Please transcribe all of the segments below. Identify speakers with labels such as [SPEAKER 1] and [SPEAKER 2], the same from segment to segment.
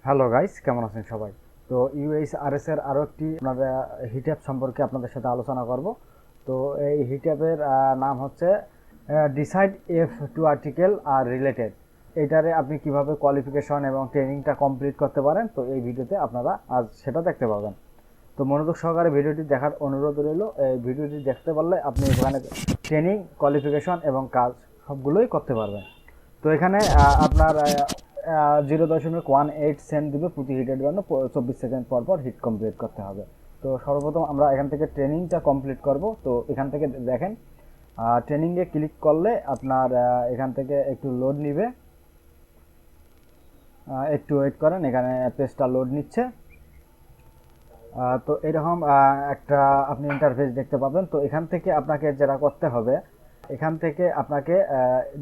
[SPEAKER 1] Hello guys, কেমন আছেন সবাই? তো ইউএইচআরএস এর আরও একটি আপনাদের হিটঅ্যাপ সম্পর্কে আপনাদের সাথে আলোচনা করব। তো এই হিটঅ্যাপের নাম হচ্ছে decide if two article are related. এইটারে আপনি কিভাবে কোয়ালিফিকেশন এবং ট্রেনিংটা কমপ্লিট করতে পারেন, তো এই ভিডিওতে আপনারা আজ সেটা দেখতে পাবেন। তো মনোযোগ সহকারে ভিডিওটি দেখার অনুরোধ রইল। এই ভিডিওটি দেখতে পারলে আপনি এখানে ট্রেনিং, কোয়ালিফিকেশন এবং কাজ সবগুলোই করতে পারবেন। তো এখানে আপনার 0.18 সেন্ট দিবে প্রতি হিটের জন্য। 24 সেকেন্ড পর পর হিট কমপ্লিট করতে হবে। তো সর্বপ্রথম আমরা এখান থেকে ট্রেনিংটা কমপ্লিট করব। তো এখান থেকে দেখেন, ট্রেনিংয়ে ক্লিক করলে আপনার এখান থেকে একটু লোড নিবে, একটু ওয়েট করেন, এখানে পেজটা লোড নিচ্ছে। তো এরকম একটা আপনি ইন্টারফেস দেখতে পাবেন। তো এখান থেকে আপনাকে যেটা করতে হবে, এখান থেকে আপনাকে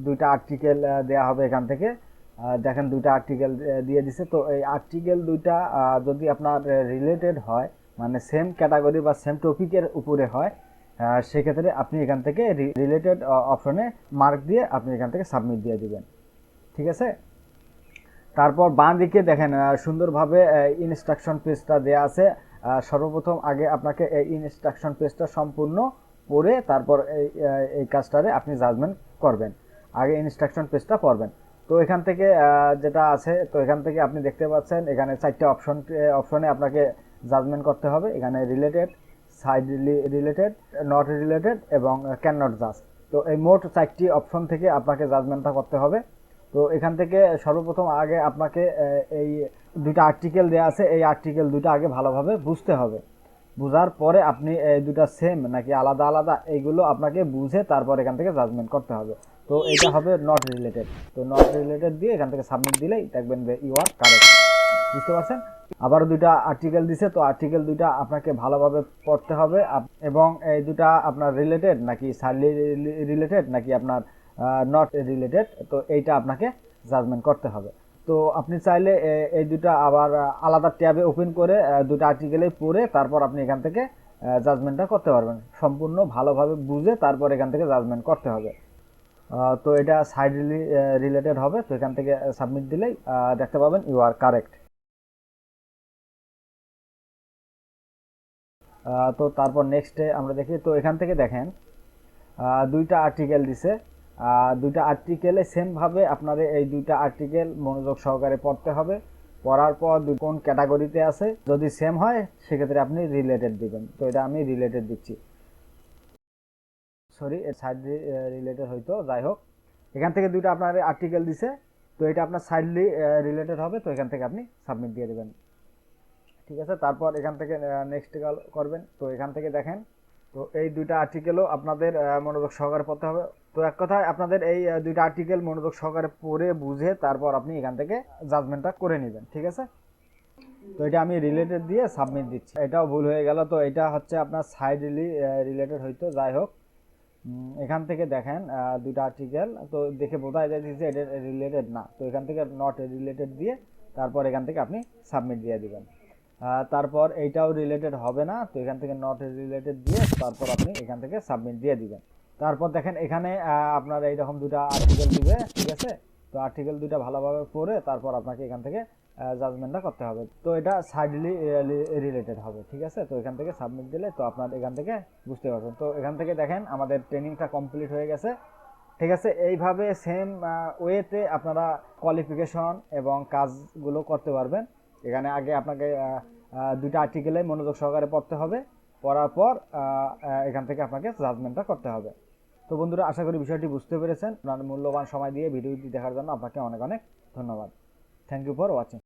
[SPEAKER 1] দুইটা আর্টিকেল দেয়া হবে। এখান থেকে দেখেন দুইটা আর্টিকেল দিয়ে দিছে। তো এই আর্টিকেল দুইটা যদি আপনার রিলেটেড হয়, মানে সেম ক্যাটাগরি বা সেম টপিকের উপরে হয়, সেক্ষেত্রে আপনি এখান থেকে রিলেটেড অপশনে মার্ক দিয়ে আপনি এখান থেকে সাবমিট দিয়ে দিবেন। ঠিক আছে। তারপর বাঁ দিকে দেখেন সুন্দরভাবে ইনস্ট্রাকশন পেজটা দেয়া আছে। সর্বপ্রথম আগে আপনাকে এই ইনস্ট্রাকশন পেজটা সম্পূর্ণ পড়ে তারপর এই কাজটারে আপনি জাজমেন্ট করবেন। আগে ইনস্ট্রাকশন পেজটা পড়বেন। তো এখান থেকে যেটা আছে, তো এখান থেকে আপনি দেখতে পাচ্ছেন এখানে 4টে অপশনে আপনাকে জাজমেন্ট করতে হবে। এখানে related, side related, not related এবং ক্যান নট জাজ। তো এই মোট 4টি অপশন থেকে আপনাকে জাজমেন্টটা করতে হবে। তো এখান থেকে সর্বপ্রথম আগে আপনাকে এই দুইটা আর্টিকেল দেওয়া আছে, এই আর্টিকেল দুইটা আগে ভালোভাবে বুঝতে হবে। বুঝার পরে আপনি এই দুটা সেম নাকি আলাদা আলাদা, এইগুলো আপনাকে বুঝে তারপর এখান থেকে জাজমেন্ট করতে হবে। তো এটা হবে নট রিলেটেড। তো নট রিলেটেড দিয়ে এখান থেকে সাবমিট দিলেই দেখবেন যে ইউ আর কারেক্ট। বুঝতে পারছেন? আবার দুইটা আর্টিকেল দিছে। তো আর্টিকেল দুইটা আপনাকে ভালোভাবে পড়তে হবে এবং এই দুটা আপনার রিলেটেড নাকি সাইডলি রিলেটেড নাকি আপনার নট রিলেটেড, তো এইটা আপনাকে জাজমেন্ট করতে হবে। তো আপনি চাইলে এই দুটা আবার আলাদা ট্যাবে ওপেন করে দুটো আর্টিকেলে পড়ে তারপর আপনি এখান থেকে জাজমেন্টটা করতে পারবেন। সম্পূর্ণ ভালোভাবে বুঝে তারপর এখান থেকে জাজমেন্ট করতে হবে। তো এটা সাইড রিলেটেড হবে। তো এখান থেকে সাবমিট দিলেই দেখতে পাবেন ইউ আর কারেক্ট। তো তারপর নেক্সটে আমরা দেখি। তো এখান থেকে দেখেন দুইটা আর্টিকেল দিছে। দুইটা আর্টিকেলে সেমভাবে আপনার এই দুইটা আর্টিকেল মনোযোগ সহকারে পড়তে হবে। পড়ার পর কোন ক্যাটাগরিতে আছে, যদি সেম হয় সেক্ষেত্রে আপনি রিলেটেড দিবেন। তো এটা আমি রিলেটেড দিচ্ছি। সরি, সাইড রিলেটেড হয়তো, যাই হোক। এখান থেকে দুইটা আপনার আর্টিকেল দিছে। তো এটা আপনার সাইডলি রিলেটেড হবে। তো এখান থেকে আপনি সাবমিট দিয়ে দেবেন। ঠিক আছে। তারপর এখান থেকে নেক্সট করবেন। তো এখান থেকে দেখেন, তো এই দুইটা আর্টিকেলও আপনাদের মনোযোগ সহকারে পড়তে হবে। তো এক কথায় আপনাদের এই দুইটা আর্টিকেল মনোযোগ সহকারে পড়ে বুঝে তারপর আপনি এখান থেকে জাজমেন্টটা করে নেবেন। ঠিক আছে। তো এটা আমি রিলেটেড দিয়ে সাবমিট দিচ্ছি। এটাও ভুল হয়ে গেল। তো এটা হচ্ছে আপনার সাইডলি রিলেটেড হইতো, যাই হোক। এখান থেকে দেখেন দুইটা আর্টিকেল, তো দেখে বোঝা যায় যে এটা রিলেটেড না। তো এখান থেকে নট রিলেটেড দিয়ে তারপর এখান থেকে আপনি সাবমিট দিয়ে দিবেন। তারপর এইটাও রিলেটেড হবে না। তো এখান থেকে নট রিলেটেড দিয়ে তারপর আপনি এখান থেকে সাবমিট দিয়ে দিবেন। তারপর দেখেন এখানে আপনার এইরকম দুটা আর্টিকেল দিবে। ঠিক আছে। তো আর্টিকেল দুইটা ভালোভাবে পড়ে তারপর আপনাকে এখান থেকে জাজমেন্টটা করতে হবে। তো এটা সাইডলি রিলেটেড হবে। ঠিক আছে। তো এখান থেকে সাবমিট দিলে তো আপনার এখান থেকে বুঝতে পারবেন। তো এখান থেকে দেখেন আমাদের ট্রেনিংটা কমপ্লিট হয়ে গেছে। ঠিক আছে। এইভাবে সেম ওয়েতে আপনারা কোয়ালিফিকেশন এবং কাজগুলো করতে পারবেন। এখানে আগে আপনাকে দুইটা আর্টিকেলে মনোযোগ সহকারে পড়তে হবে। পড়ার পর এখান থেকে আপনাকে জাজমেন্টটা করতে হবে। তো বন্ধুরা, আশা করি বিষয়টি বুঝতে পেরেছেন। আপনার মূল্যবান সময় দিয়ে ভিডিওটি দেখার জন্য আপনাকে অনেক অনেক ধন্যবাদ। Thank you for watching.